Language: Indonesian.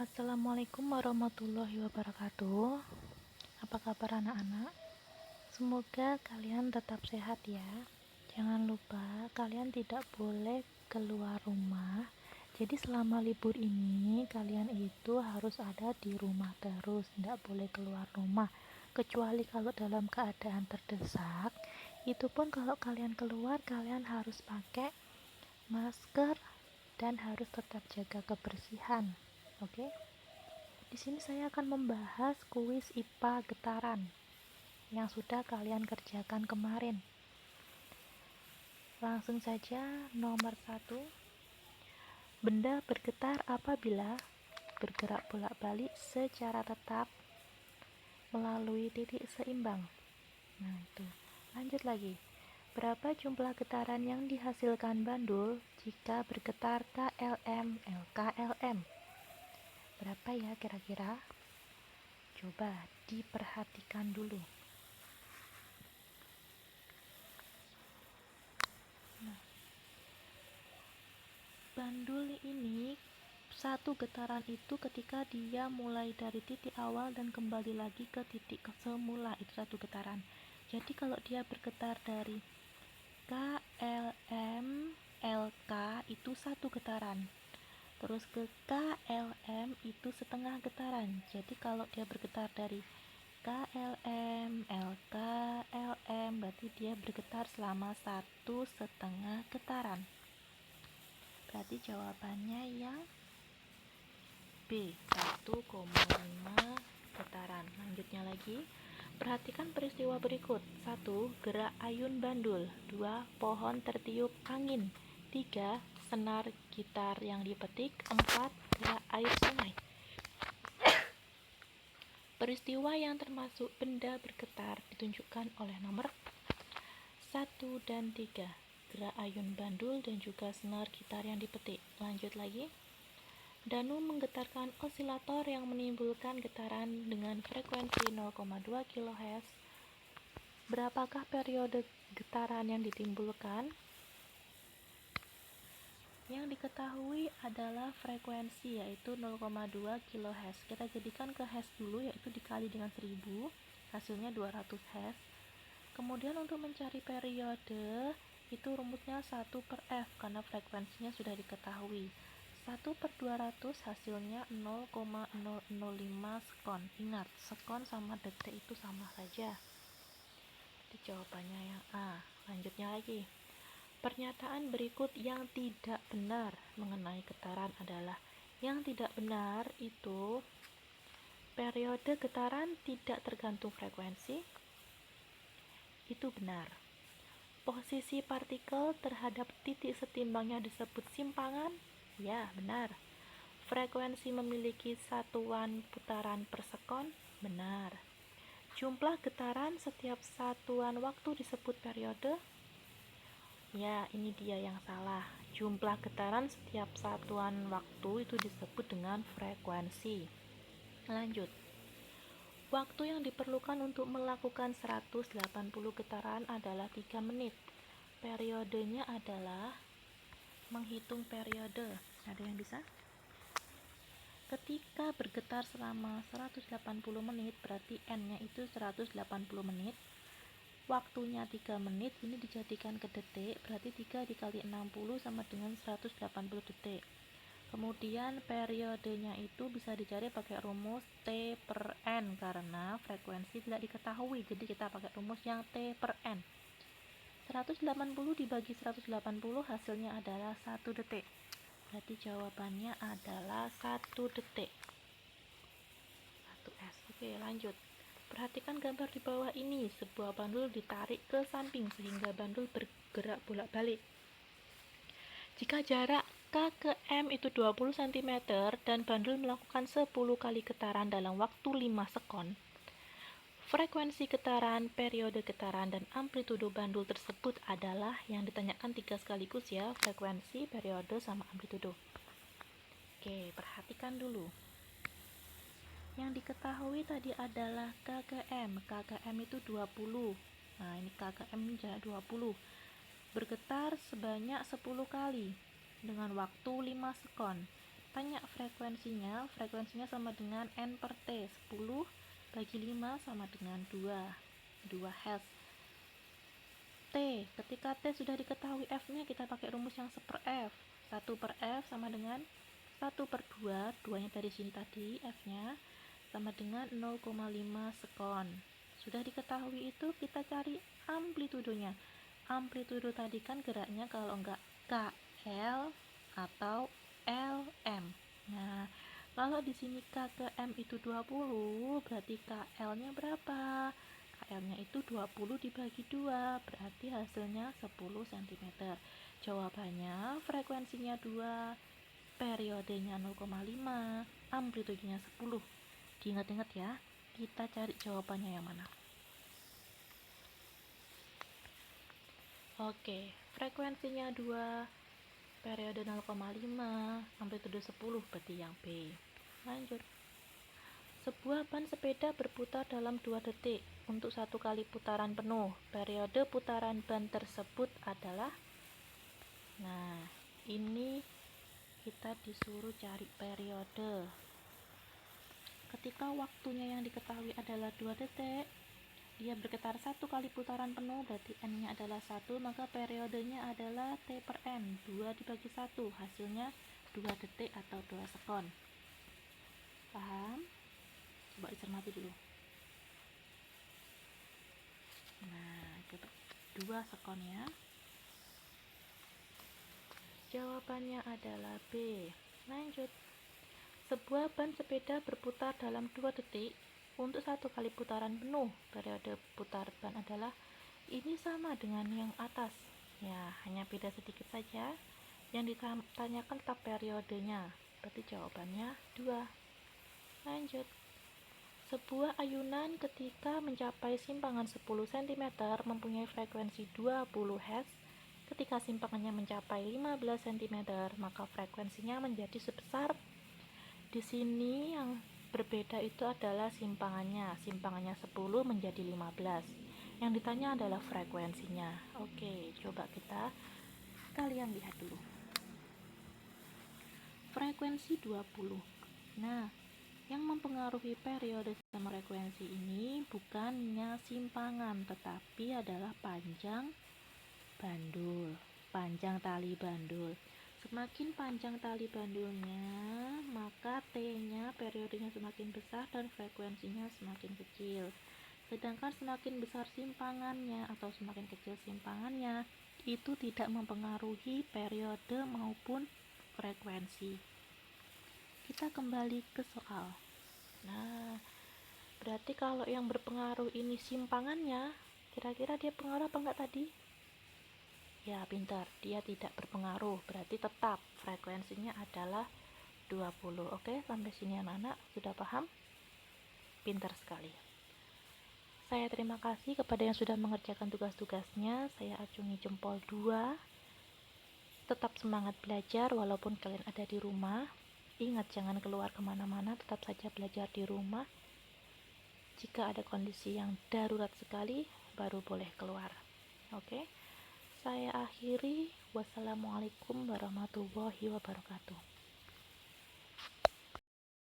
Assalamualaikum warahmatullahi wabarakatuh. Apa kabar anak-anak? Semoga kalian tetap sehat ya. Jangan lupa kalian tidak boleh keluar rumah. Jadi selama libur ini kalian itu harus ada di rumah terus, tidak boleh keluar rumah. Kecuali kalau dalam keadaan terdesak, itu pun kalau kalian keluar kalian harus pakai masker dan harus tetap jaga kebersihan. Oke? Di sini saya akan membahas kuis IPA getaran yang sudah kalian kerjakan kemarin. Langsung saja, nomor 1. Benda bergetar apabila bergerak bolak-balik secara tetap melalui titik seimbang. Nah, itu. Lanjut lagi. Berapa jumlah getaran yang dihasilkan bandul jika bergetar KLM, LKLM? Berapa ya kira-kira? Coba diperhatikan dulu. Bandul ini satu getaran itu ketika dia mulai dari titik awal dan kembali lagi ke titik semula, itu satu getaran. Jadi kalau dia bergetar dari KLM LK itu satu getaran, terus ke KLM itu setengah getaran. Jadi kalau dia bergetar dari KLM LK LM berarti dia bergetar selama 1,5 getaran. Berarti jawabannya yang B, 1,5 getaran. Lanjutnya lagi, perhatikan peristiwa berikut. 1. Gerak ayun bandul. 2. Pohon tertiup angin. 3. Senar gitar yang dipetik. 4. Gerak air sungai. Peristiwa yang termasuk benda bergetar ditunjukkan oleh nomor 1 dan 3. Gerak ayun bandul dan juga senar gitar yang dipetik. Lanjut lagi. Danu menggetarkan osilator yang menimbulkan getaran dengan frekuensi 0,2 kHz. Berapakah periode getaran yang ditimbulkan? Yang diketahui adalah frekuensi, yaitu 0,2 kHz. Kita jadikan ke Hz dulu, yaitu dikali dengan 1000, hasilnya 200 Hz. Kemudian untuk mencari periode, itu rumusnya 1/f, karena frekuensinya sudah diketahui. 1/200 hasilnya 0,005 sekon. Ingat, sekon sama detik itu sama saja. Jadi jawabannya yang A. Lanjutnya lagi. Pernyataan berikut yang tidak benar mengenai getaran adalah: yang tidak benar itu periode getaran tidak tergantung frekuensi. Itu benar. Posisi partikel terhadap titik setimbangnya disebut simpangan. Ya, benar. Frekuensi memiliki satuan putaran per sekon. Benar. Jumlah getaran setiap satuan waktu disebut periode. Ya, ini dia yang salah. Jumlah getaran setiap satuan waktu itu disebut dengan frekuensi. Lanjut. Waktu yang diperlukan untuk melakukan 180 getaran adalah 3 menit. Periodenya adalah menghitung periode. Ada yang bisa? Ketika bergetar selama 180 menit, berarti N-nya itu 180 menit. Waktunya 3 menit, ini dijadikan ke detik, berarti 3 dikali 60 sama dengan 180 detik. Kemudian periodenya itu bisa dicari pakai rumus T/N, karena frekuensi tidak diketahui, jadi kita pakai rumus yang T/N. 180 dibagi 180 hasilnya adalah 1 detik. Berarti jawabannya adalah 1 detik. 1S. Oke, lanjut. Perhatikan gambar di bawah ini. Sebuah bandul ditarik ke samping sehingga bandul bergerak bolak-balik. Jika jarak K ke M itu 20 cm dan bandul melakukan 10 kali getaran dalam waktu 5 sekon, frekuensi getaran, periode getaran, dan amplitudo bandul tersebut adalah yang ditanyakan 3 sekaligus ya, frekuensi, periode, sama amplitudo. Oke, perhatikan dulu. Yang diketahui tadi adalah KKM. KKM itu 20. Nah, ini KKM jarak 20. Bergetar sebanyak 10 kali dengan waktu 5 sekon. Tanya frekuensinya sama dengan N per T, 10 bagi 5 sama dengan 2 Hz. T, ketika T sudah diketahui F-nya, kita pakai rumus yang 1 per F. 1 per F sama dengan 1 per 2, 2-nya dari sini tadi, F-nya, sama dengan 0,5 sekon. Sudah diketahui itu, kita cari amplitudonya. Amplitudo tadi kan geraknya kalau enggak KL atau LM. Nah, kalau di sini K ke M itu 20, berarti KL-nya berapa? KL-nya itu 20 dibagi 2, berarti hasilnya 10 cm. Jawabannya frekuensinya 2, periodenya 0,5, amplitudenya 10. Diingat-ingat ya, kita cari jawabannya yang mana. Oke, frekuensinya 2, periode 0,5, amplitudo 10, berarti yang B. Lanjut. Sebuah ban sepeda berputar dalam 2 detik untuk 1 kali putaran penuh. Periode putaran ban tersebut adalah, nah, ini kita disuruh cari periode. Ketika waktunya yang diketahui adalah 2 detik, dia bergetar 1 kali putaran penuh, berarti N-nya adalah 1, maka periodenya adalah T per N, 2 dibagi 1, hasilnya 2 detik atau 2 sekon. Paham? Coba dicermati dulu. Nah, itu 2 sekon ya. Jawabannya adalah B. Lanjut. Sebuah ban sepeda berputar dalam 2 detik untuk 1 kali putaran penuh. Periode putar ban adalah, ini sama dengan yang atas. Ya, hanya beda sedikit saja. Yang ditanyakan tetap periodenya. Berarti jawabannya 2. Lanjut. Sebuah ayunan ketika mencapai simpangan 10 cm mempunyai frekuensi 20 Hz. Ketika simpangannya mencapai 15 cm, maka frekuensinya menjadi sebesar. Di sini yang berbeda itu adalah simpangannya. Simpangannya 10 menjadi 15. Yang ditanya adalah frekuensinya. Oke, coba kalian lihat dulu. Frekuensi 20. Nah, yang mempengaruhi periode sama frekuensi ini bukannya simpangan, tetapi adalah panjang bandul, panjang tali bandul. Semakin panjang tali bandulnya, maka T-nya, periodenya semakin besar dan frekuensinya semakin kecil. Sedangkan semakin besar simpangannya atau semakin kecil simpangannya, itu tidak mempengaruhi periode maupun frekuensi. Kita kembali ke soal. Nah, berarti kalau yang berpengaruh ini simpangannya, kira-kira dia pengaruh apa enggak tadi? Ya, pintar, dia tidak berpengaruh, berarti tetap frekuensinya adalah 20. Oke, sampai sini anak-anak sudah paham? Pintar sekali. Saya terima kasih kepada yang sudah mengerjakan tugas-tugasnya. Saya acungi jempol 2. Tetap semangat belajar walaupun kalian ada di rumah. Ingat, jangan keluar kemana-mana, tetap saja belajar di rumah. Jika ada kondisi yang darurat sekali, baru boleh keluar. Oke, saya akhiri. Wassalamualaikum warahmatullahi wabarakatuh.